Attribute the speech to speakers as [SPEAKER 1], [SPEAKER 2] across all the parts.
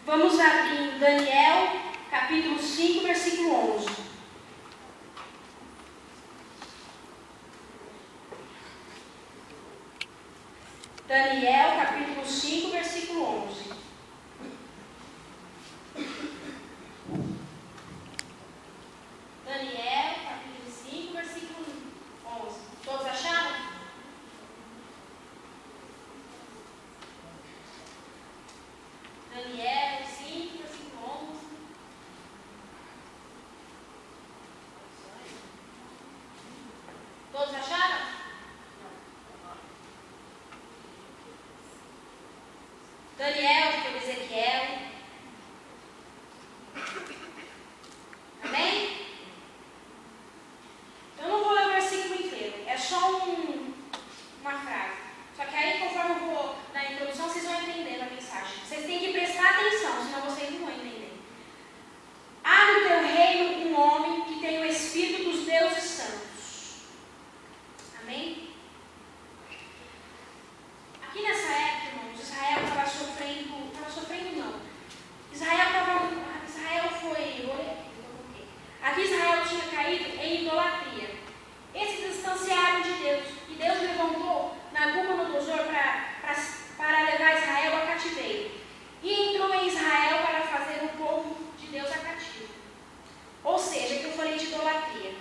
[SPEAKER 1] Vamos abrir em Daniel, capítulo 5, versículo 11. Daniel, capítulo 5, versículo 11. Daniel, capítulo 5, versículo 11. Todos acharam? Daniel 5, versículo 11. Todos acharam? Daniel, que foi Ezequiel. Amém? Eu não vou ler o versículo inteiro, é só uma frase. Só que aí, conforme eu vou na introdução, vocês vão entendendo a mensagem. Vocês têm que prestar atenção, senão vocês não vão entender. Há no teu reino um homem que tem o espírito dos deuses santos. Amém? Aqui nessa época, irmãos, Israel estava sofrendo não. Aqui Israel tinha caído em idolatria. Eles se distanciaram de Deus. E Deus levantou Nabucodonosor para levar Israel a cativeiro. E entrou em Israel para fazer o povo de Deus a cativo. Ou seja, que eu falei de idolatria.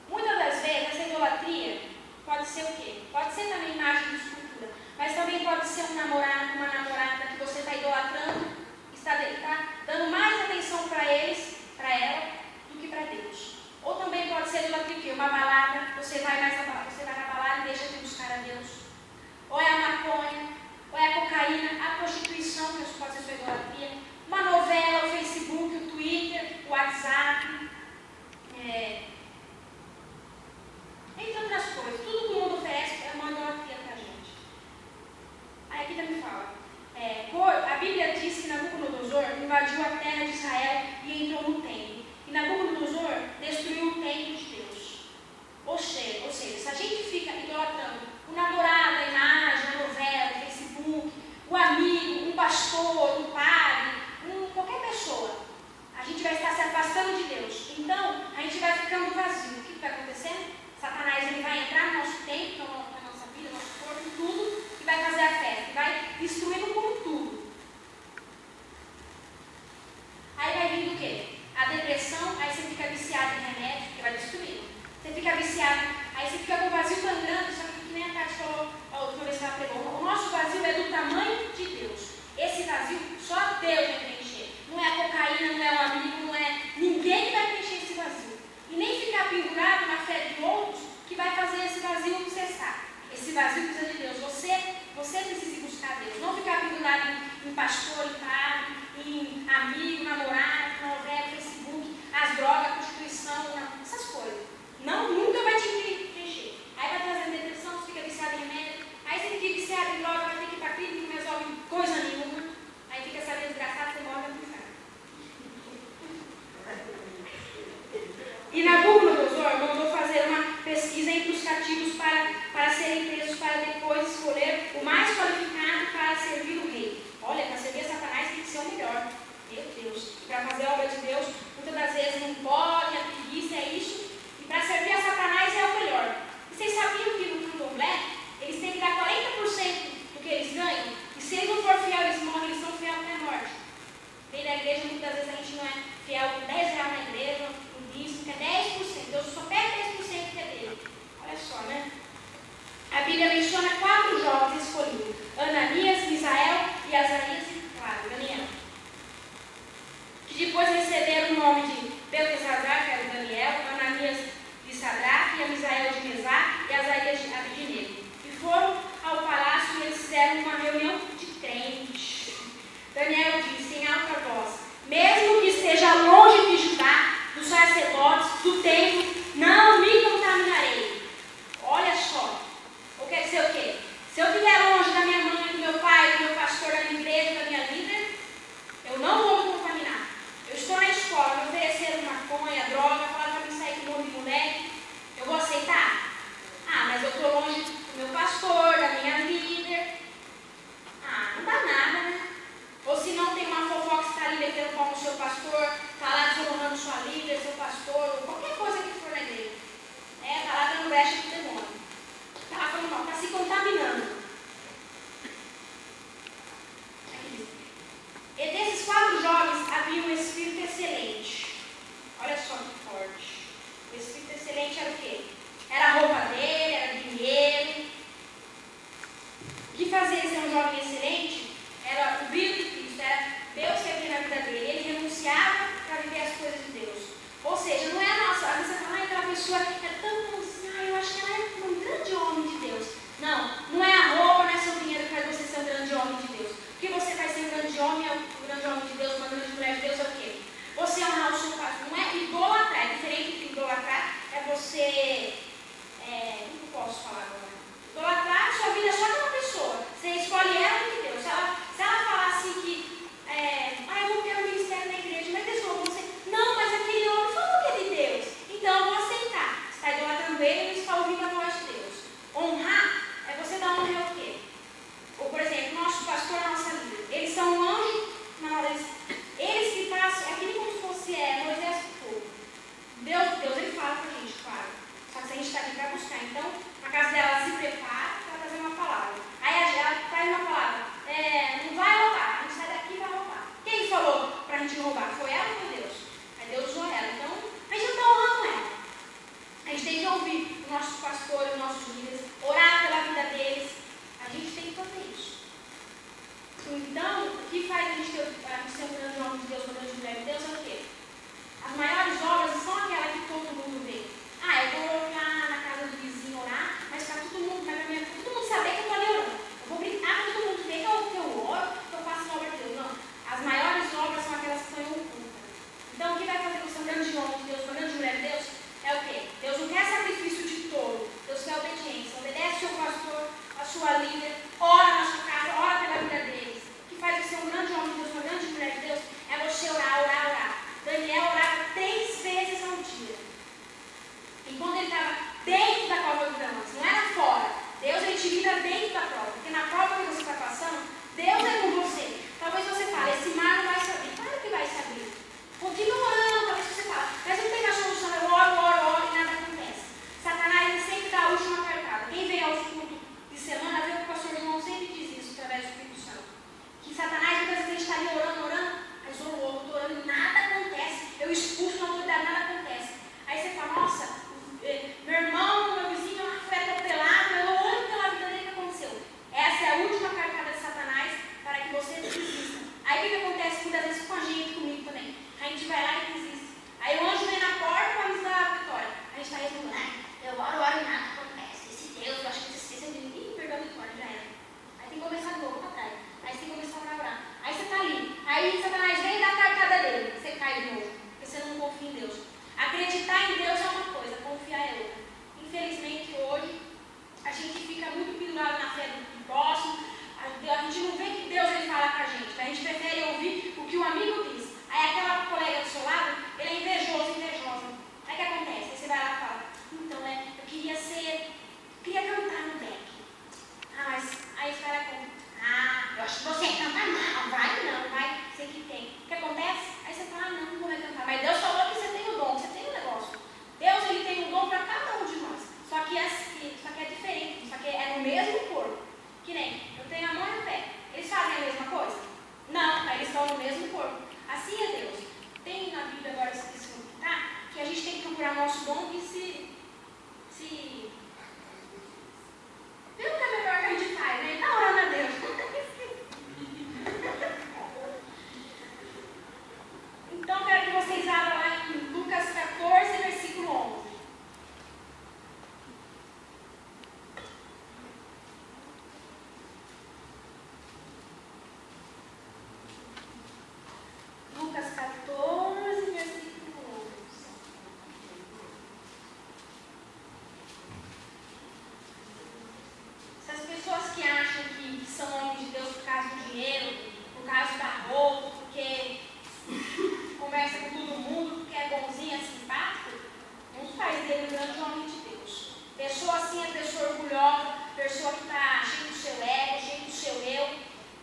[SPEAKER 1] Muitas das vezes, essa idolatria pode ser o quê? Pode ser também imagem de escultura. Mas também pode ser um namorado, uma namorada que você está idolatrando, está dando mais atenção para ela, do que para Deus. Ou também pode ser idolatria, que uma balada, você vai na balada e deixa de buscar a Deus. Ou é a maconha, ou é a cocaína, a prostituição, que isso pode ser sua idolatria. Uma novela, o Facebook, o Twitter, o WhatsApp, entre outras coisas. Tudo que o mundo oferece é uma idolatria para a gente. Aí aqui também fala. A Bíblia diz que Nabucodonosor invadiu a terra de Israel e entrou no templo. E Nabucodonosor destruiu o templo de Deus. Ou seja, se a gente fica idolatrando o namorado, a imagem, a novela, o Facebook, o amigo, um pastor, um padre, qualquer pessoa, a gente vai estar se afastando de Deus. Então, a gente vai ficando vazio. O que vai acontecendo? Satanás ele vai entrar no nosso templo, na nossa vida, no nosso corpo, em tudo, e vai fazer a festa. Vai destruindo com tudo. Aí vai vindo o quê? A depressão, aí você fica viciado em remédio, que vai destruir. Você fica viciado, aí você fica com o vazio tão grande, só que nem a Tati falou, a última vez que ela pregou, o nosso vazio é do tamanho de Deus. Esse vazio, só Deus vai preencher. Não é a cocaína, não é o amigo, não é ninguém que vai preencher esse vazio. E nem ficar pendurado na fé de outros, que vai fazer esse vazio cessar. Esse vazio precisa de Deus. Você precisa buscar Deus. Não ficar pendurado em pastor, em padre, em amigo, namorado, novela, Facebook, as drogas, a prostituição, essas coisas. Não, nunca vai te preencher. Aí vai trazendo depressão, você fica viciado em remédio. Aí você fica viciado em droga, vai ter que ir para clínica, não resolve coisa nenhuma. Aí fica essa vida desgraçada, você morre no inferno. E Nabucodonosor mandou fazer uma pesquisa entre os cativos para serem presos para depois o que faz a gente ser um grande homem de Deus, uma grande mulher de Deus, é o quê? As maiores obras não são aquelas que todo mundo vê. Ah, eu vou lá na casa do vizinho orar, mas para todo mundo saber que eu estou ali orando. Eu vou gritar para todo mundo ver que eu oro, que eu faço uma obra de Deus. Não. As maiores obras são aquelas que estão em oculta. Então, o que vai fazer você um grande homem de Deus, uma grande mulher de Deus, é o quê? Deus não quer sacrifício de tolo. Deus quer obediência. Obedece ao seu pastor, a sua líder, ora na sua casa, ora pela vida deles. O que faz você um grande homem de Deus, uma grande mulher de Deus, é você orar, orar, orar. Daniel orava 3 vezes ao dia. E quando ele estava dentro da cova do leões, não era fora. Deus, ele te livra dentro da prova. Porque na prova que você está passando, Deus é com você. Talvez você fale, esse mar não vai se abrir. Claro que vai se abrir. Continua orando, talvez você fale, mas não tem mais solução. Eu oro e nada acontece. Satanás, ele sempre dá a última cartada. Quem vem aos cultos de semana, vê que o pastor João sempre diz isso através do Espírito Santo. Que Satanás, muitas vezes, está ali orando, mas eu estou orando e nada acontece. Eu expulso na autoridade, nada acontece. Aí você fala, nossa, meu irmão, meu vizinho foi atropelado, eu oro pela vida dele, que aconteceu. Essa é a última cartada de Satanás para que você desista. Aí o que acontece muitas vezes com a gente, comigo também? A gente vai lá e desiste. Aí o anjo vem na porta para nos dar a vitória. A gente está resmungando, eu oro e nada acontece. Esse Deus, eu acho que você esqueceu de mim, perdeu a vitória, já era. Aí tem que começar de novo para trás. Aí você tem que começar a orar. Aí você está ali. Aí Satanás vem dar a cartada dele. Você cai de novo, porque você não confia em Deus. Acreditar em Deus é uma coisa, confiar é outra. Infelizmente, hoje, a gente fica muito pendurado na fé do próximo. A gente não vê que Deus ele fala com a gente. A gente prefere ouvir o que o amigo diz. Aí aquela colega do seu lado, ele é invejoso, invejosa. Aí o que acontece? Aí você vai lá e fala, então, eu queria cantar no deck. Mas aí os caras contam, eu acho que você canta mal, vai, sei que tem. O que acontece? Aí você fala, não vou cantar. Mas Deus falou que você tem o dom, você tem o negócio. Deus ele tem um dom para cada um de nós. Só que é diferente, só que é no mesmo corpo. Que nem, eu tenho a mão e o pé. Eles fazem a mesma coisa? Não, mas eles estão no mesmo corpo. Assim é Deus. Tem na Bíblia agora esqueci o que tá, que a gente tem que procurar nosso dom e se viu que é melhor que a gente faz, né? Tá orando a Deus. Então, quero que vocês abram lá em Lucas 14, versículo 11. Lucas 14, versículo 11. Essas pessoas que acham que são homens de Deus por causa do dinheiro, por causa da roupa, porque conversa com todo mundo, porque é bonzinho, é simpático, não faz dele um grande homem de Deus. Pessoa assim é pessoa orgulhosa, pessoa que está cheia do seu ego, cheia do seu eu.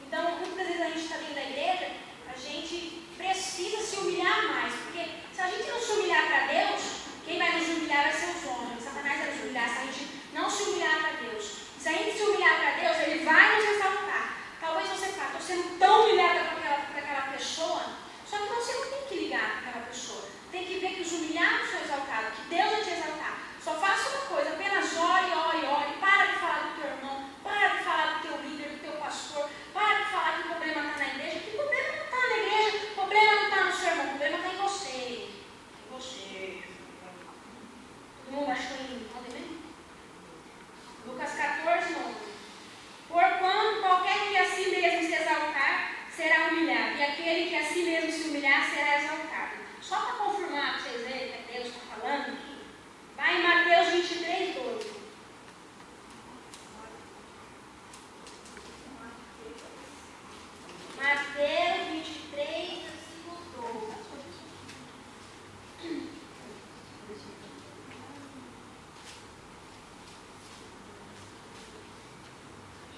[SPEAKER 1] Então, muitas vezes a gente está dentro da igreja, a gente precisa se humilhar mais, porque se a gente não se humilhar para Deus, quem vai nos humilhar vai ser os homens. Satanás vai nos humilhar se a gente não se humilhar para Deus. Se a gente se humilhar para Deus, ele vai nos exaltar. Talvez você fale, estou sendo tão humilhada para aquela pessoa, só que você não tem que ligar para aquela pessoa. Tem que ver que os humilhados são exaltados, que Deus vai te exaltar. Só faça uma coisa, apenas ore, ore, ore. Para de falar do teu irmão, para de falar do teu líder, do teu pastor, para de falar que o problema está na igreja, que o problema não está na igreja, o problema não está no seu irmão, o problema está em você. Em você. Todo mundo acha que está em onde mesmo? Lucas 14, 11. Porquanto qualquer que a si mesmo se exaltar, será humilhado, e aquele que a si mesmo se humilhar, será exaltado. Só para confirmar, para vocês verem que Deus está falando aqui, vai em Mateus 23, 12. Mateus 23, versículo 12.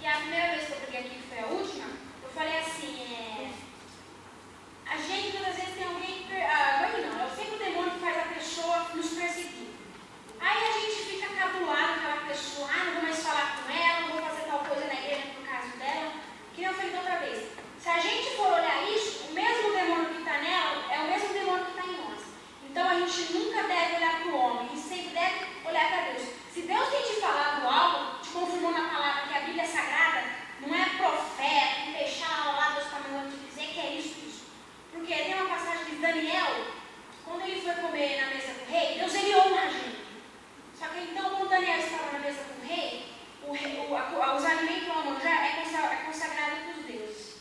[SPEAKER 1] E a primeira vez que eu peguei aqui, que foi a última, eu falei assim, a gente muitas vezes tem alguém, não, é sempre o demônio que faz a pessoa nos perseguir. Aí a gente fica cabulando. Daniel, quando ele foi comer na mesa do rei, Deus enviou um agente. Só que então, quando Daniel estava na mesa com o rei, os alimentos que vão manjar é consagrado para os deuses.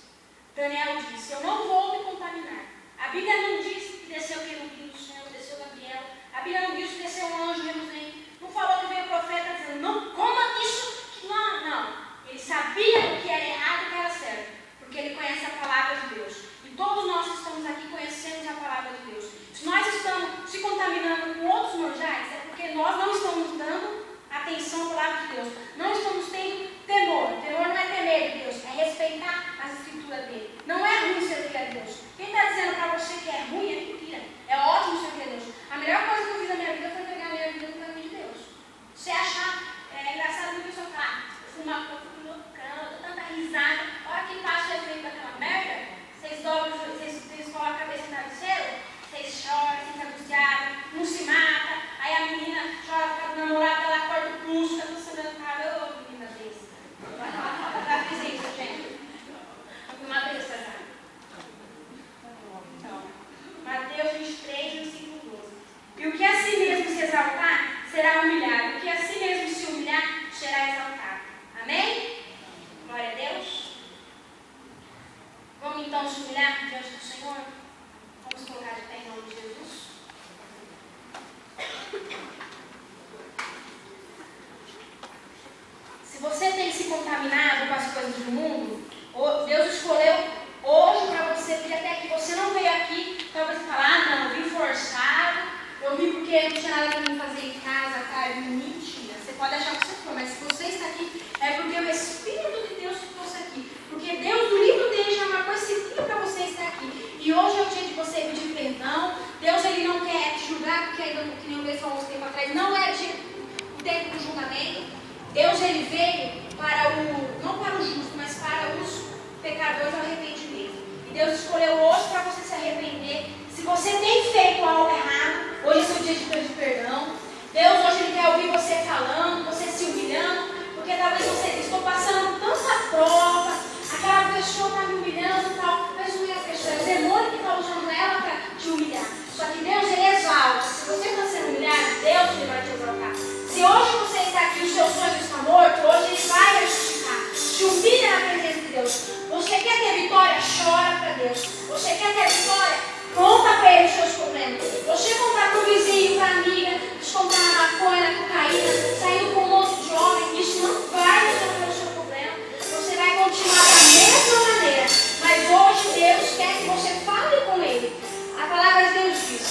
[SPEAKER 1] Daniel disse: eu não vou me contaminar. A Bíblia não diz que desceu o querubim do céu, desceu Gabriel. A Bíblia não diz que desceu um anjo reluzente. Não falou que veio o profeta dizendo: não coma isso. Não. Ele sabia o que era errado e o que era certo, porque ele conhece a palavra de Deus. E todos nós que estamos aqui conhecemos a palavra de Deus. Se nós estamos se contaminando com outros manjares, é porque nós não estamos dando atenção à palavra de Deus. Não estamos tendo temor. Temor não é temer de Deus, é respeitar as escrituras dele. Não é ruim servir a Deus. Quem está dizendo para você que é ruim é mentira. É ótimo servir a Deus. A melhor coisa que eu fiz na minha vida foi entregar a minha vida no caminho de Deus. Você achar engraçado que a pessoa fala: fumar, eu fico loucão, dou tanta risada. A hora que passa o efeito daquela merda, vocês dobram, vocês colocam a cabeça no travesseiro, vocês choram, vocês se angustiaram, não se mata. Aí a menina chora por causa do namorado, ela acorda o pulso, eu tô sabendo, cara, ô menina besta. Eu já fiz isso, gente. Eu fui uma besta já. Então, Mateus 23, versículo 12. E o que a si mesmo se exaltar, será humilhado. O que a si mesmo se humilhar, será exaltado. Amém? Glória a Deus. Vamos então se humilhar diante do Senhor? Vamos colocar de pé em nome de Jesus. Se você tem se contaminado com as coisas do mundo, Deus escolheu hoje para você vir até aqui. Você não veio aqui para você falar: não, eu vim forçado, eu vim porque não tinha nada para mim fazer em casa, cara. Mentira. Você pode achar que você for, mas se você está aqui, é porque o Espírito de Deus te trouxe aqui. Porque Deus, no livro dele, já marcou esse dia para você estar aqui. E hoje é o dia de você pedir perdão. Deus, ele não quer te julgar, porque ainda, que nem o Lê falou um tempo atrás, não é o tempo do julgamento. Deus, ele veio não para o justo, mas para os pecadores ao arrependimento. E Deus escolheu hoje para você se arrepender. Se você tem feito algo errado, hoje é seu dia de pedir perdão. Deus, hoje ele quer ouvir você falando, você se humilhando, porque talvez você estou passando tanta prova, aquela pessoa está me humilhando e tal, mas não é a pessoa, é o demônio que está usando ela para te humilhar. Só que Deus, ele exalta. Se você está sendo humilhado, Deus, ele vai te exaltar. Se hoje você está aqui e os seus sonhos estão mortos, hoje ele vai ressuscitar. Se humilha na presença de Deus. Você quer ter vitória? Chora para Deus. Você quer ter vitória? Conta para ele os seus problemas. Você contar para o vizinho, para a amiga, descontar na maconha, na cocaína, saiu com um monte de homem, isso não vai resolver o seu problema. Você vai continuar da mesma maneira. Mas hoje Deus quer que você fale com ele. A palavra de Deus diz: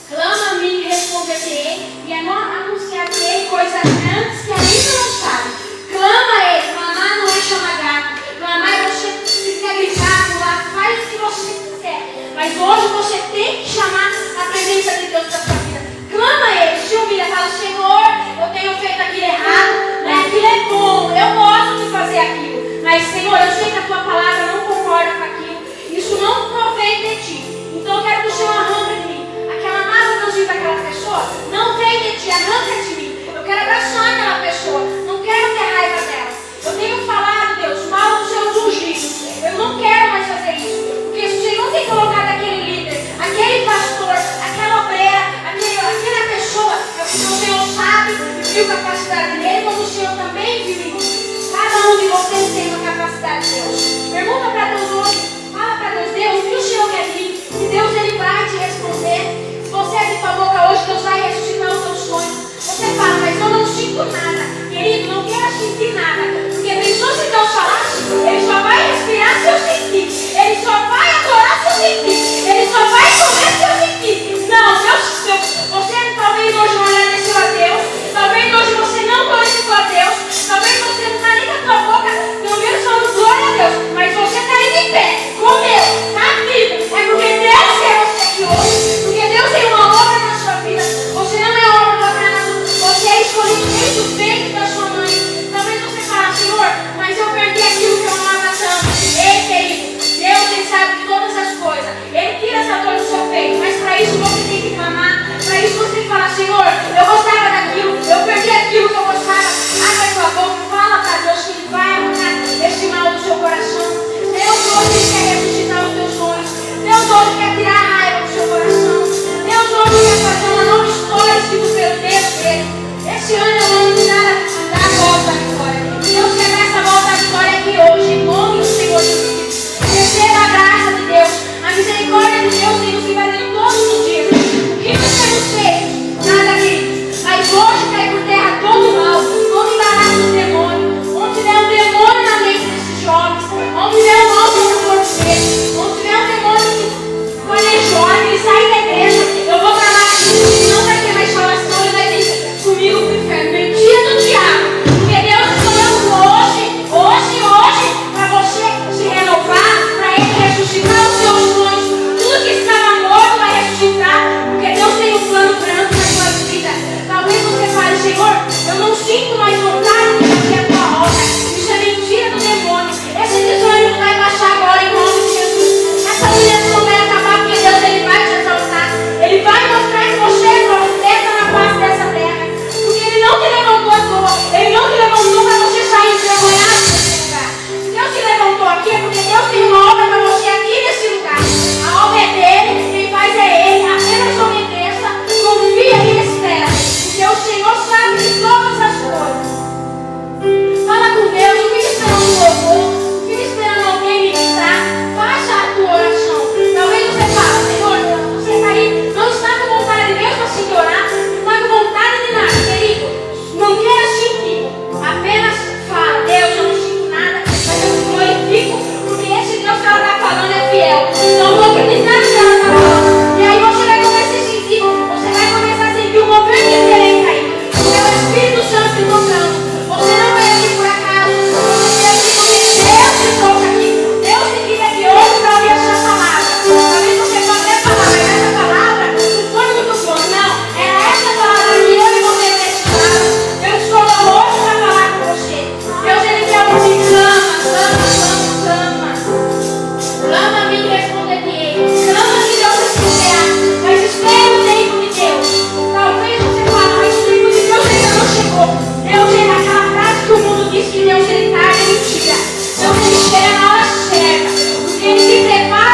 [SPEAKER 1] clama a mim e responder-te-ei, e anunciar-te-ei coisas grandes que ainda não sabe. Clama a ele. Clamar não é chamar gato. Clamar é você ficar gritado lá, faz o que você quiser. Mas hoje você tem que chamar a presença de Deus para a sua vida. Clama a ele, se humilha, fala: Senhor, eu tenho feito aquilo errado, mas aquilo é bom, eu gosto de fazer aquilo. Mas Senhor, eu sei que a tua palavra não concorda com aquilo. Isso não provém de ti. Então eu quero que o Senhor arranque de mim. Aquela mágoa daquela pessoa não vem de ti, arranca de mim. Eu quero abraçar aquela pessoa, não quero ter raiva dela. Eu tenho falado, Deus, mal dos seus ungidos. Eu não quero mais fazer isso. Porque se o Senhor tem colocado aquele líder, aquele pastor, aquela obreira, aquela pessoa, é porque o Senhor sabe e viu capacidade nele, como o Senhor também viu em mim. Cada um de vocês tem uma capacidade de Deus. Pergunta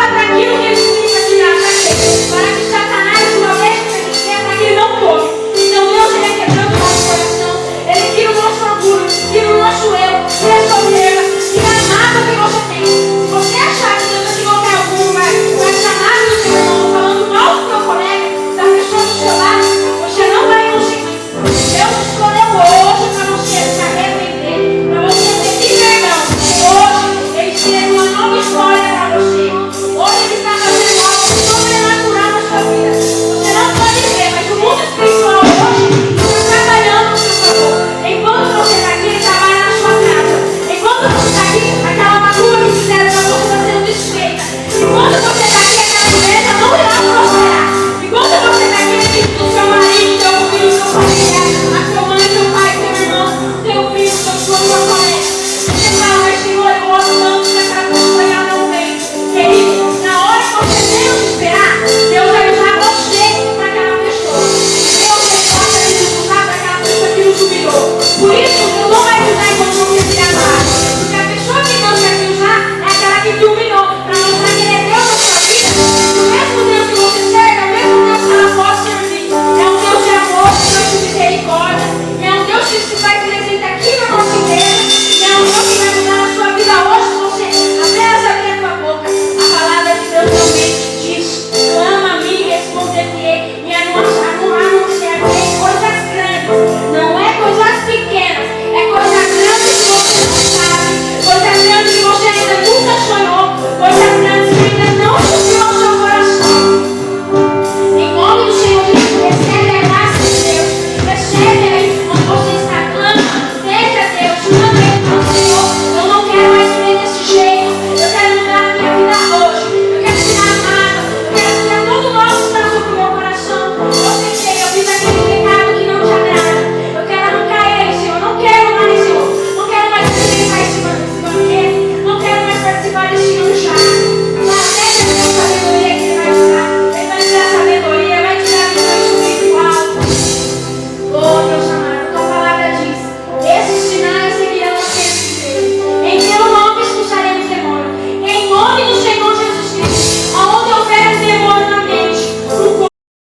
[SPEAKER 1] para aquilo que Ele